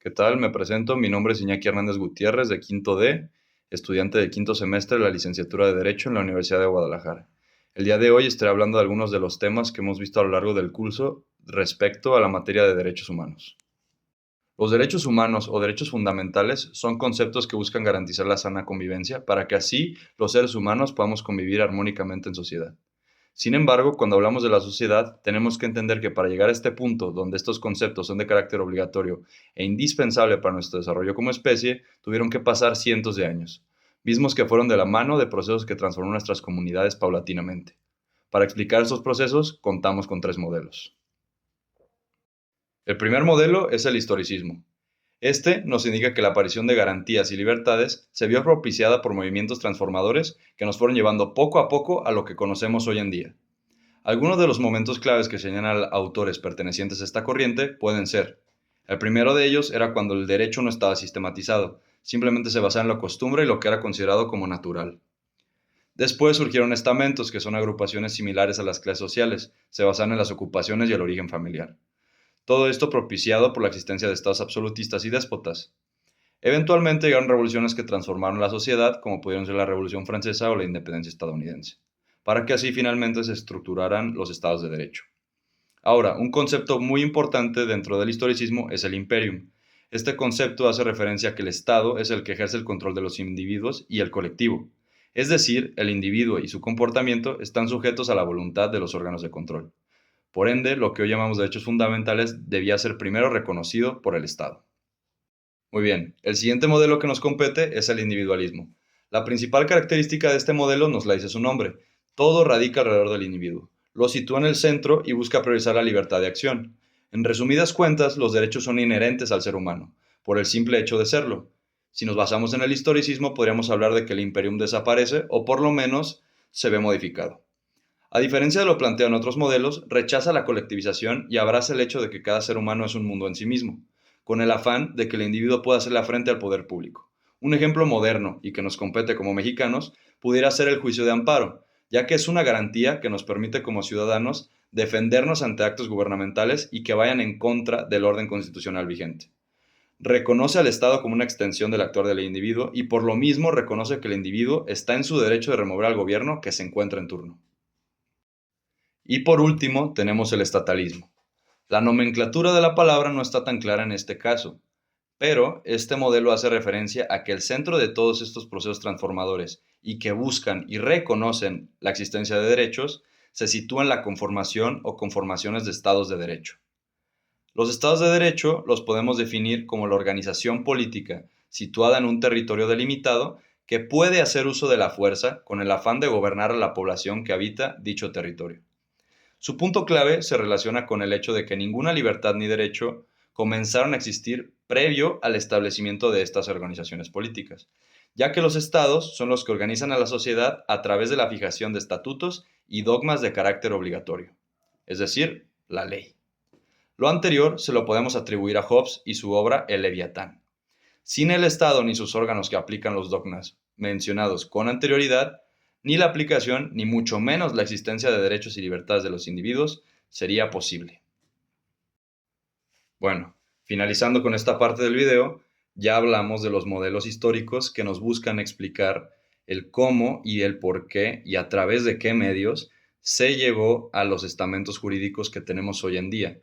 ¿Qué tal? Me presento, mi nombre es Iñaki Hernández Gutiérrez, de quinto D, estudiante de quinto semestre de la licenciatura de Derecho en la Universidad de Guadalajara. El día de hoy estaré hablando de algunos de los temas que hemos visto a lo largo del curso respecto a la materia de derechos humanos. Los derechos humanos o derechos fundamentales son conceptos que buscan garantizar la sana convivencia para que así los seres humanos podamos convivir armónicamente en sociedad. Sin embargo, cuando hablamos de la sociedad, tenemos que entender que para llegar a este punto, donde estos conceptos son de carácter obligatorio e indispensable para nuestro desarrollo como especie, tuvieron que pasar cientos de años, mismos que fueron de la mano de procesos que transformaron nuestras comunidades paulatinamente. Para explicar estos procesos, contamos con tres modelos. El primer modelo es el historicismo. Este nos indica que la aparición de garantías y libertades se vio propiciada por movimientos transformadores que nos fueron llevando poco a poco a lo que conocemos hoy en día. Algunos de los momentos claves que señalan autores pertenecientes a esta corriente pueden ser: el primero de ellos era cuando el derecho no estaba sistematizado, simplemente se basaba en la costumbre y lo que era considerado como natural. Después surgieron estamentos, que son agrupaciones similares a las clases sociales, se basan en las ocupaciones y el origen familiar. Todo esto propiciado por la existencia de estados absolutistas y déspotas. Eventualmente llegaron revoluciones que transformaron la sociedad, como pudieron ser la Revolución Francesa o la independencia estadounidense, para que así finalmente se estructuraran los estados de derecho. Ahora, un concepto muy importante dentro del historicismo es el imperium. Este concepto hace referencia a que el Estado es el que ejerce el control de los individuos y el colectivo. Es decir, el individuo y su comportamiento están sujetos a la voluntad de los órganos de control. Por ende, lo que hoy llamamos derechos fundamentales debía ser primero reconocido por el Estado. Muy bien, el siguiente modelo que nos compete es el individualismo. La principal característica de este modelo nos la dice su nombre: todo radica alrededor del individuo. Lo sitúa en el centro y busca priorizar la libertad de acción. En resumidas cuentas, los derechos son inherentes al ser humano, por el simple hecho de serlo. Si nos basamos en el historicismo, podríamos hablar de que el imperium desaparece o por lo menos se ve modificado. A diferencia de lo planteado en otros modelos, rechaza la colectivización y abraza el hecho de que cada ser humano es un mundo en sí mismo, con el afán de que el individuo pueda hacerle frente al poder público. Un ejemplo moderno y que nos compete como mexicanos pudiera ser el juicio de amparo, ya que es una garantía que nos permite como ciudadanos defendernos ante actos gubernamentales y que vayan en contra del orden constitucional vigente. Reconoce al Estado como una extensión del actuar del individuo y por lo mismo reconoce que el individuo está en su derecho de remover al gobierno que se encuentra en turno. Y por último, tenemos el estatalismo. La nomenclatura de la palabra no está tan clara en este caso, pero este modelo hace referencia a que el centro de todos estos procesos transformadores y que buscan y reconocen la existencia de derechos se sitúa en la conformación o conformaciones de estados de derecho. Los estados de derecho los podemos definir como la organización política situada en un territorio delimitado que puede hacer uso de la fuerza con el afán de gobernar a la población que habita dicho territorio. Su punto clave se relaciona con el hecho de que ninguna libertad ni derecho comenzaron a existir previo al establecimiento de estas organizaciones políticas, ya que los estados son los que organizan a la sociedad a través de la fijación de estatutos y dogmas de carácter obligatorio, es decir, la ley. Lo anterior se lo podemos atribuir a Hobbes y su obra El Leviatán. Sin el Estado ni sus órganos que aplican los dogmas mencionados con anterioridad, ni la aplicación, ni mucho menos la existencia de derechos y libertades de los individuos sería posible. Bueno, finalizando con esta parte del video, ya hablamos de los modelos históricos que nos buscan explicar el cómo y el por qué y a través de qué medios se llegó a los estamentos jurídicos que tenemos hoy en día.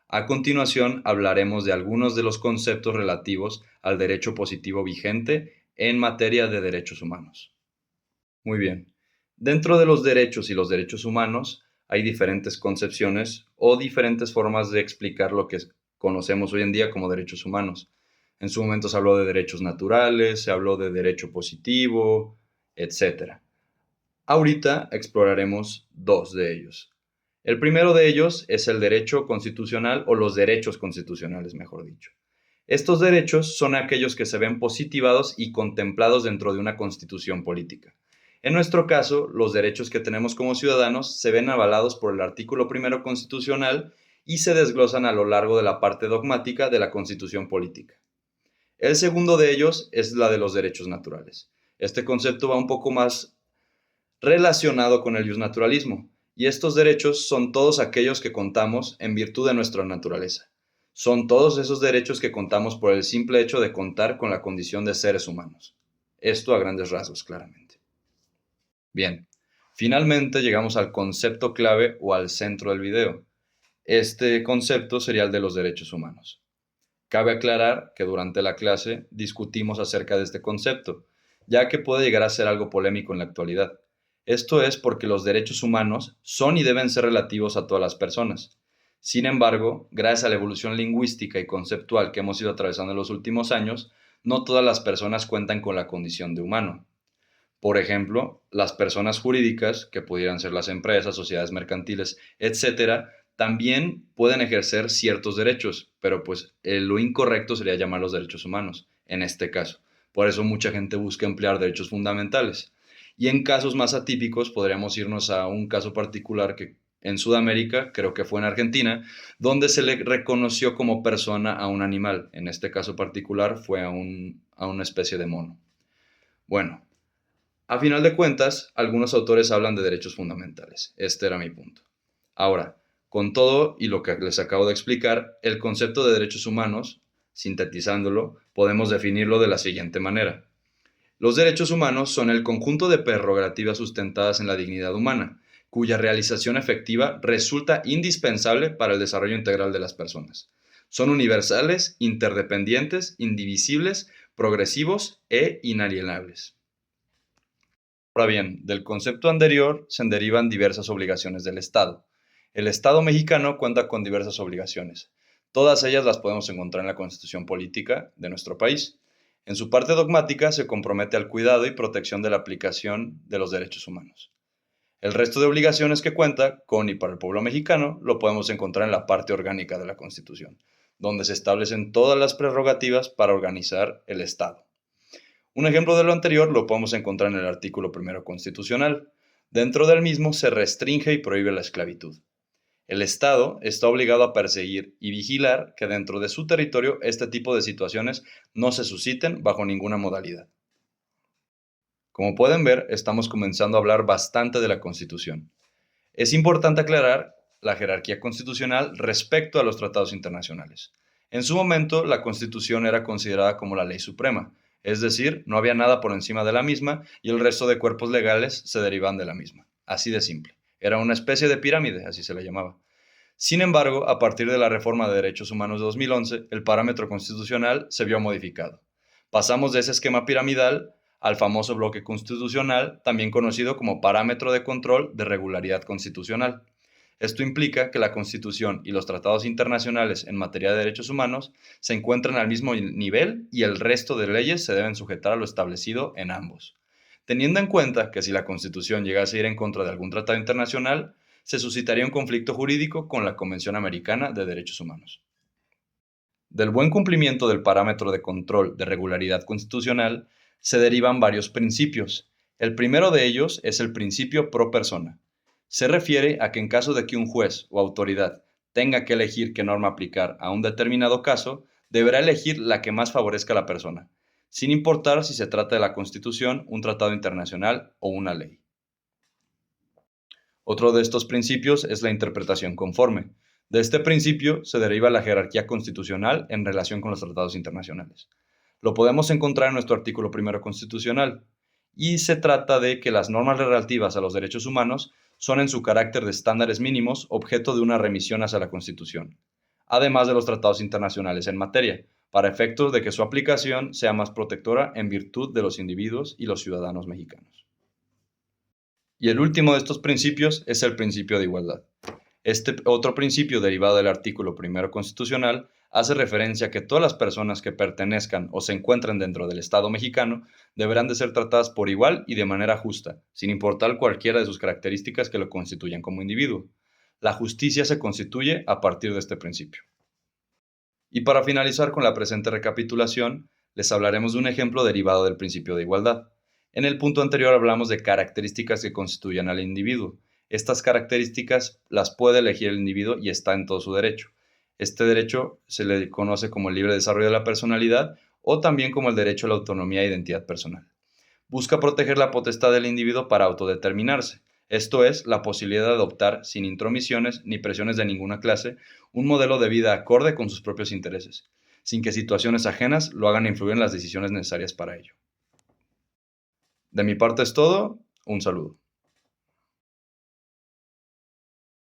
A continuación, hablaremos de algunos de los conceptos relativos al derecho positivo vigente en materia de derechos humanos. Muy bien. Dentro de los derechos y los derechos humanos hay diferentes concepciones o diferentes formas de explicar lo que conocemos hoy en día como derechos humanos. En su momento se habló de derechos naturales, se habló de derecho positivo, etc. Ahorita exploraremos dos de ellos. El primero de ellos es el derecho constitucional o los derechos constitucionales, mejor dicho. Estos derechos son aquellos que se ven positivados y contemplados dentro de una constitución política. En nuestro caso, los derechos que tenemos como ciudadanos se ven avalados por el artículo primero constitucional y se desglosan a lo largo de la parte dogmática de la constitución política. El segundo de ellos es la de los derechos naturales. Este concepto va un poco más relacionado con el justnaturalismo, y estos derechos son todos aquellos que contamos en virtud de nuestra naturaleza. Son todos esos derechos que contamos por el simple hecho de contar con la condición de seres humanos. Esto a grandes rasgos, claramente. Bien, finalmente llegamos al concepto clave o al centro del video. Este concepto sería el de los derechos humanos. Cabe aclarar que durante la clase discutimos acerca de este concepto, ya que puede llegar a ser algo polémico en la actualidad. Esto es porque los derechos humanos son y deben ser relativos a todas las personas. Sin embargo, gracias a la evolución lingüística y conceptual que hemos ido atravesando en los últimos años, no todas las personas cuentan con la condición de humano. Por ejemplo, las personas jurídicas, que pudieran ser las empresas, sociedades mercantiles, etcétera, también pueden ejercer ciertos derechos, pero pues lo incorrecto sería llamarlos derechos humanos, en este caso. Por eso mucha gente busca emplear derechos fundamentales. Y en casos más atípicos podríamos irnos a un caso particular que en Sudamérica, creo que fue en Argentina, donde se le reconoció como persona a un animal. En este caso particular fue a una especie de mono. Bueno, a final de cuentas, algunos autores hablan de derechos fundamentales. Este era mi punto. Ahora, con todo y lo que les acabo de explicar, el concepto de derechos humanos, sintetizándolo, podemos definirlo de la siguiente manera. Los derechos humanos son el conjunto de prerrogativas sustentadas en la dignidad humana, cuya realización efectiva resulta indispensable para el desarrollo integral de las personas. Son universales, interdependientes, indivisibles, progresivos e inalienables. Ahora bien, del concepto anterior se derivan diversas obligaciones del Estado. El Estado mexicano cuenta con diversas obligaciones. Todas ellas las podemos encontrar en la Constitución Política de nuestro país. En su parte dogmática se compromete al cuidado y protección de la aplicación de los derechos humanos. El resto de obligaciones que cuenta con y para el pueblo mexicano lo podemos encontrar en la parte orgánica de la Constitución, donde se establecen todas las prerrogativas para organizar el Estado. Un ejemplo de lo anterior lo podemos encontrar en el artículo 1 constitucional. Dentro del mismo se restringe y prohíbe la esclavitud. El Estado está obligado a perseguir y vigilar que dentro de su territorio este tipo de situaciones no se susciten bajo ninguna modalidad. Como pueden ver, estamos comenzando a hablar bastante de la Constitución. Es importante aclarar la jerarquía constitucional respecto a los tratados internacionales. En su momento, la Constitución era considerada como la ley suprema, es decir, no había nada por encima de la misma y el resto de cuerpos legales se derivan de la misma. Así de simple. Era una especie de pirámide, así se le llamaba. Sin embargo, a partir de la reforma de derechos humanos de 2011, el parámetro constitucional se vio modificado. Pasamos de ese esquema piramidal al famoso bloque constitucional, también conocido como parámetro de control de regularidad constitucional. Esto implica que la Constitución y los tratados internacionales en materia de derechos humanos se encuentran al mismo nivel y el resto de leyes se deben sujetar a lo establecido en ambos. Teniendo en cuenta que si la Constitución llegase a ir en contra de algún tratado internacional, se suscitaría un conflicto jurídico con la Convención Americana de Derechos Humanos. Del buen cumplimiento del parámetro de control de regularidad constitucional se derivan varios principios. El primero de ellos es el principio pro persona. Se refiere a que en caso de que un juez o autoridad tenga que elegir qué norma aplicar a un determinado caso, deberá elegir la que más favorezca a la persona, sin importar si se trata de la Constitución, un tratado internacional o una ley. Otro de estos principios es la interpretación conforme. De este principio se deriva la jerarquía constitucional en relación con los tratados internacionales. Lo podemos encontrar en nuestro artículo 1 constitucional, y se trata de que las normas relativas a los derechos humanos son en su carácter de estándares mínimos objeto de una remisión hacia la Constitución, además de los tratados internacionales en materia, para efectos de que su aplicación sea más protectora en virtud de los individuos y los ciudadanos mexicanos. Y el último de estos principios es el principio de igualdad. Este otro principio derivado del artículo 1 constitucional hace referencia a que todas las personas que pertenezcan o se encuentren dentro del Estado mexicano deberán de ser tratadas por igual y de manera justa, sin importar cualquiera de sus características que lo constituyan como individuo. La justicia se constituye a partir de este principio. Y para finalizar con la presente recapitulación, les hablaremos de un ejemplo derivado del principio de igualdad. En el punto anterior hablamos de características que constituyen al individuo. Estas características las puede elegir el individuo y está en todo su derecho. Este derecho se le conoce como el libre desarrollo de la personalidad o también como el derecho a la autonomía e identidad personal. Busca proteger la potestad del individuo para autodeterminarse, Esto es, la posibilidad de adoptar, sin intromisiones ni presiones de ninguna clase, un modelo de vida acorde con sus propios intereses, sin que situaciones ajenas lo hagan influir en las decisiones necesarias para ello. De mi parte es todo, un saludo.